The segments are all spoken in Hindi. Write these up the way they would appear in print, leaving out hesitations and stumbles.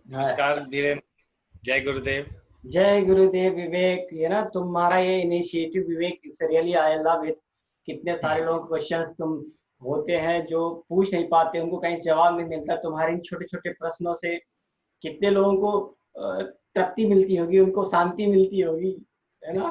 हाँ, नमस्कार धीरेन्द्र। जय गुरुदेव। जय गुरुदेव विवेक। ये ना तुम्हारा ये initiative Vivek, it's really I love it. कितने सारे लोगों के क्वेश्चंस तुम होते हैं जो पूछ नहीं पाते, उनको कहीं जवाब नहीं मिलता, तुम्हारे इन छोटे छोटे प्रश्नों से कितने लोगों को तृप्ति मिलती होगी, उनको शांति मिलती होगी, है ना।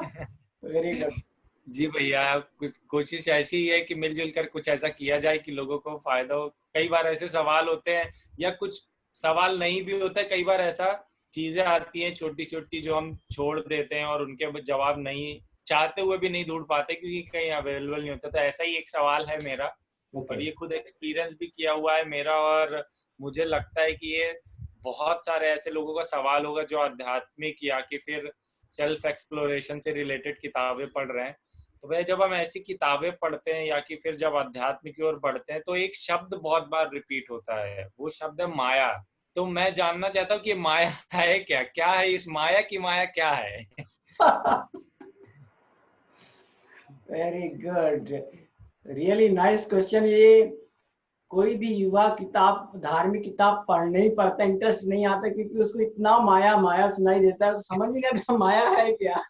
Very good. जी भैया, कुछ कोशिश ऐसी ही है कि मिलजुल कर कुछ ऐसा किया जाए कि लोगों को फायदा हो। कई बार ऐसे सवाल होते हैं या कुछ सवाल नहीं भी होता है, कई बार ऐसा चीजें आती हैं छोटी छोटी जो हम छोड़ देते हैं और उनके जवाब नहीं चाहते हुए भी नहीं ढूंढ पाते क्योंकि कहीं अवेलेबल नहीं होता। तो ऐसा ही एक सवाल है मेरा, ओके। और ये खुद एक्सपीरियंस भी किया हुआ है मेरा। और मुझे लगता है कि ये बहुत सारे ऐसे लोगों का सवाल होगा जो आध्यात्मिक या कि फिर सेल्फ एक्सप्लोरेशन से रिलेटेड किताबें पढ़ रहे हैं। तो वह जब हम ऐसी किताबें पढ़ते हैं या कि फिर जब अध्यात्म की ओर बढ़ते हैं तो एक शब्द बहुत बार रिपीट होता है, वो शब्द है माया। तो मैं जानना चाहता हूँ कि माया है क्या, क्या है इस माया की, माया क्या है? Very good. Really nice question. ये कोई भी युवा किताब, धार्मिक किताब पढ़ने ही पढ़ता, इंटरेस्ट नहीं आता, क्योंकि उसको इतना माया माया सुनाई देता है, तो समझ नहीं आता माया है क्या।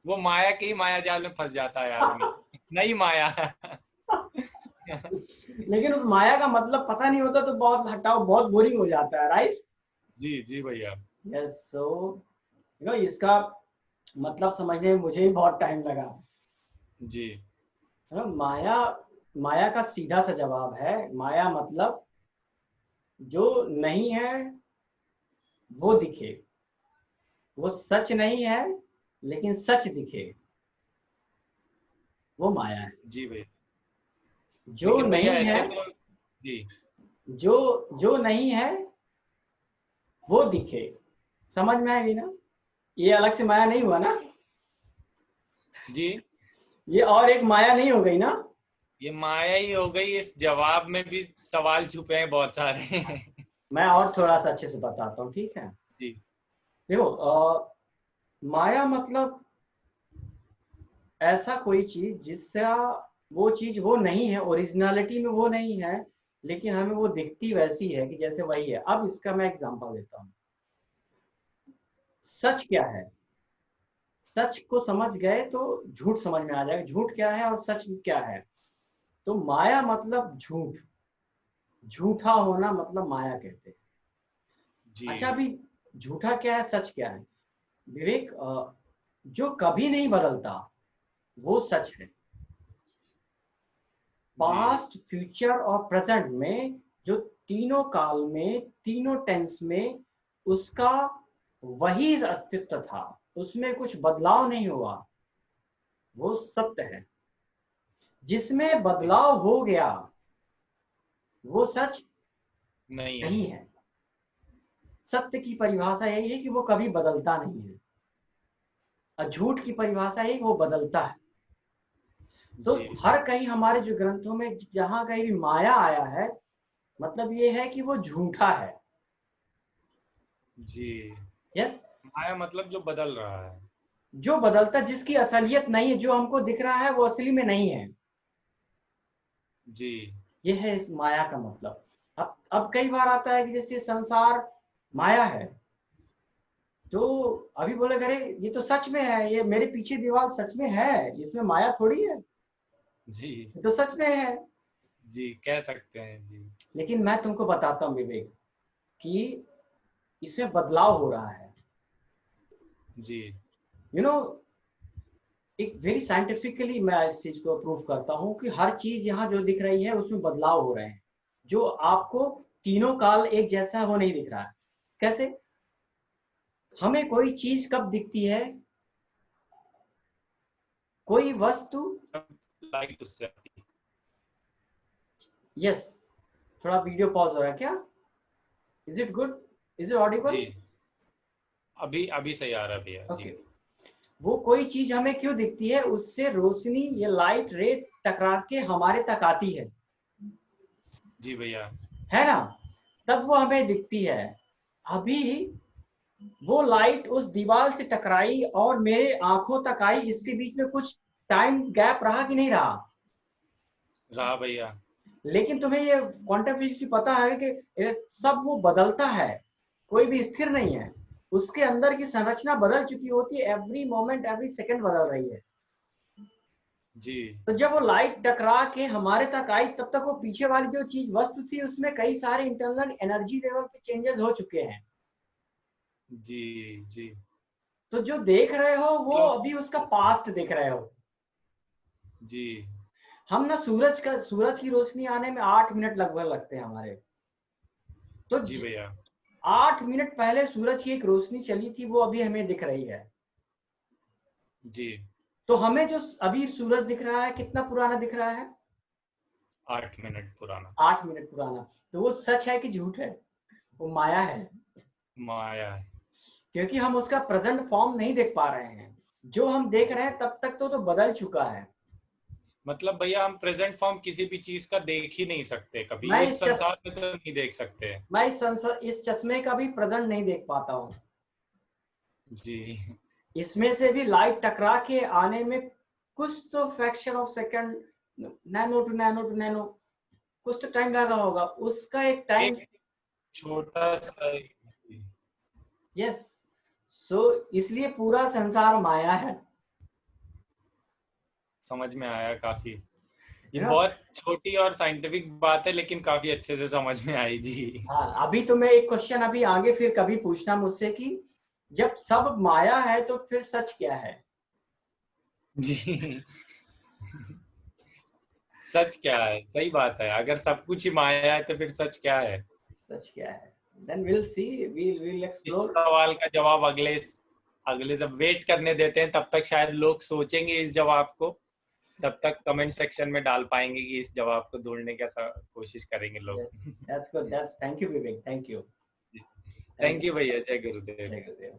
वो माया के ही माया जाल में फंस जाता है आदमी, नहीं माया। लेकिन उस माया का मतलब पता नहीं होता तो बहुत हटाओ, बहुत बोरिंग हो जाता है, राइट। जी जी भैया। यस। सो इसका मतलब समझने में मुझे ही बहुत टाइम लगा। जी माया, माया का सीधा सा जवाब है, माया मतलब जो नहीं है वो दिखे, वो सच नहीं है लेकिन सच दिखे, वो माया है। जी भैया। जो लेकिन भैया नहीं है, ऐसे तो जी जो जो नहीं है वो दिखे, समझ में आएगी ना। ये अलग से माया नहीं हुआ ना, जी, ये और एक माया नहीं हो गई ना। ये माया ही हो गई। इस जवाब में भी सवाल छुपे हैं बहुत सारे। मैं और थोड़ा सा अच्छे से बताता हूँ, ठीक है। जी देखो, माया मतलब ऐसा कोई चीज जिसका वो चीज वो नहीं है, ओरिजिनलिटी में वो नहीं है, लेकिन हमें वो दिखती वैसी है कि जैसे वही है। अब इसका मैं एग्जांपल देता हूँ। सच क्या है, सच को समझ गए तो झूठ समझ में आ जाएगा, झूठ क्या है और सच क्या है। तो माया मतलब झूठ, झूठा होना मतलब माया कहते हैं। जी अच्छा, अभी झूठा क्या है, सच क्या है। विवेक, जो कभी नहीं बदलता वो सच है। जी पास्ट, फ्यूचर और प्रेजेंट में, जो तीनों काल में, तीनों टेंस में उसका वही अस्तित्व था, उसमें कुछ बदलाव नहीं हुआ, वो सत्य है। जिसमें जी। बदलाव हो गया वो सच नहीं है। नहीं है। सत्य की परिभाषा यही है कि वो कभी बदलता नहीं है, और झूठ की परिभाषा यही कि वो बदलता है। तो जी हर कहीं हमारे जो ग्रंथों में जहां कहीं भी माया आया है, मतलब ये है कि वो झूठा है। जी। यस। माया मतलब जो बदल रहा है। जो बदलता, जिसकी असलियत नहीं है, जो हमको दिख रहा है वो असली में नहीं है, जी ये है इस माया का मतलब। अब कई बार आता है कि जैसे संसार माया है, तो अभी बोले अरे ये तो सच में है, ये मेरे पीछे दीवार सच में है, इसमें माया थोड़ी है, जी ये तो सच में है। जी कह सकते हैं जी। लेकिन मैं तुमको बताता हूँ विवेक कि इसमें बदलाव हो रहा है। जी यू नो, एक वेरी साइंटिफिकली मैं इस चीज को प्रूव करता हूँ कि हर चीज यहाँ जो दिख रही है उसमें बदलाव हो रहे हैं। जो आपको तीनों काल एक जैसा वो नहीं दिख रहा है। कैसे, हमें कोई चीज कब दिखती है, कोई वस्तु। लाइट उससे आती है। यस। थोड़ा वीडियो पॉज हो रहा है क्या, is it good, is it audible. जी अभी अभी सही आ रहा है भैया ओके। जी। वो कोई चीज हमें क्यों दिखती है, उससे रोशनी या लाइट रे टकरा के हमारे तक आती जी भैया। है ना, तब वो हमें दिखती है। अभी वो लाइट उस दीवार से टकराई और मेरे आंखों तक आई, इसके बीच में कुछ टाइम गैप रहा कि नहीं रहा। रहा भैया। लेकिन तुम्हें ये क्वांटम फिजिक्स की पता है कि सब वो बदलता है। कोई भी स्थिर नहीं है, उसके अंदर की संरचना बदल चुकी होती है, एवरी मोमेंट एवरी सेकंड बदल रही है। जी तो जब वो लाइट टकरा के हमारे तक आई, तब तक वो पीछे वाली जो चीज वस्तु थी उसमें कई सारे इंटरनल एनर्जी लेवल पे चेंजेस हो चुके हैं। जी जी। तो जो देख रहे हो वो मतलब अभी उसका पास्ट देख रहे हो। जी हम ना सूरज की रोशनी आने में 8 मिनट लगभग लगते हैं हमारे। तो जी भैया। 8 मिनट पहले सूरज की एक रोशनी चली थी, वो अभी हमें दिख रही है। जी। तो हमें जो अभी सूरज दिख रहा है कितना पुराना दिख रहा है? 8 मिनट पुराना। 8 मिनट पुराना। तो वो सच है कि झूठ है? वो माया है, माया है। क्योंकि हम उसका प्रेजेंट फॉर्म नहीं देख पा रहे हैं। जो हम देख जी। रहे हैं तब तक तो बदल चुका है। मतलब भैया हम प्रेजेंट फॉर्म किसी भी चीज का देख ही नहीं सकते कभी, मैं इस संसार में तो नहीं देख सकते। इस चश्मे का भी प्रेजेंट नहीं देख पाता हूँ। जी इसमें से भी लाइट टकरा के आने में कुछ तो fraction of second, nano to nano to nano, कुछ तो टाइम लगा होगा, उसका एक टाइम। एक छोटा सा। यस। सो इसलिए पूरा संसार माया है। समझ में आया काफी। ये यू नो। बहुत छोटी और साइंटिफिक बात है लेकिन काफी अच्छे से समझ में आई जी। हाँ, अभी तो मैं एक क्वेश्चन अभी आगे फिर कभी पूछना मुझसे कि जब सब माया है तो फिर सच क्या है? जी सच क्या है, सही बात है, अगर सब कुछ ही माया है तो फिर सच क्या है। सच क्या है? देन विल सी, विल इस एक्सप्लोर। सवाल का जवाब अगले अगले जब वेट करने देते हैं तब तक शायद लोग सोचेंगे इस जवाब को, तब तक कमेंट सेक्शन में डाल पाएंगे कि इस जवाब को ढूंढने की कोशिश करेंगे लोग। Yes, that's good, that's, thank you Vivek, thank you. Thank thank you. You भैया, जय गुरुदेव। जय गुरुदेव।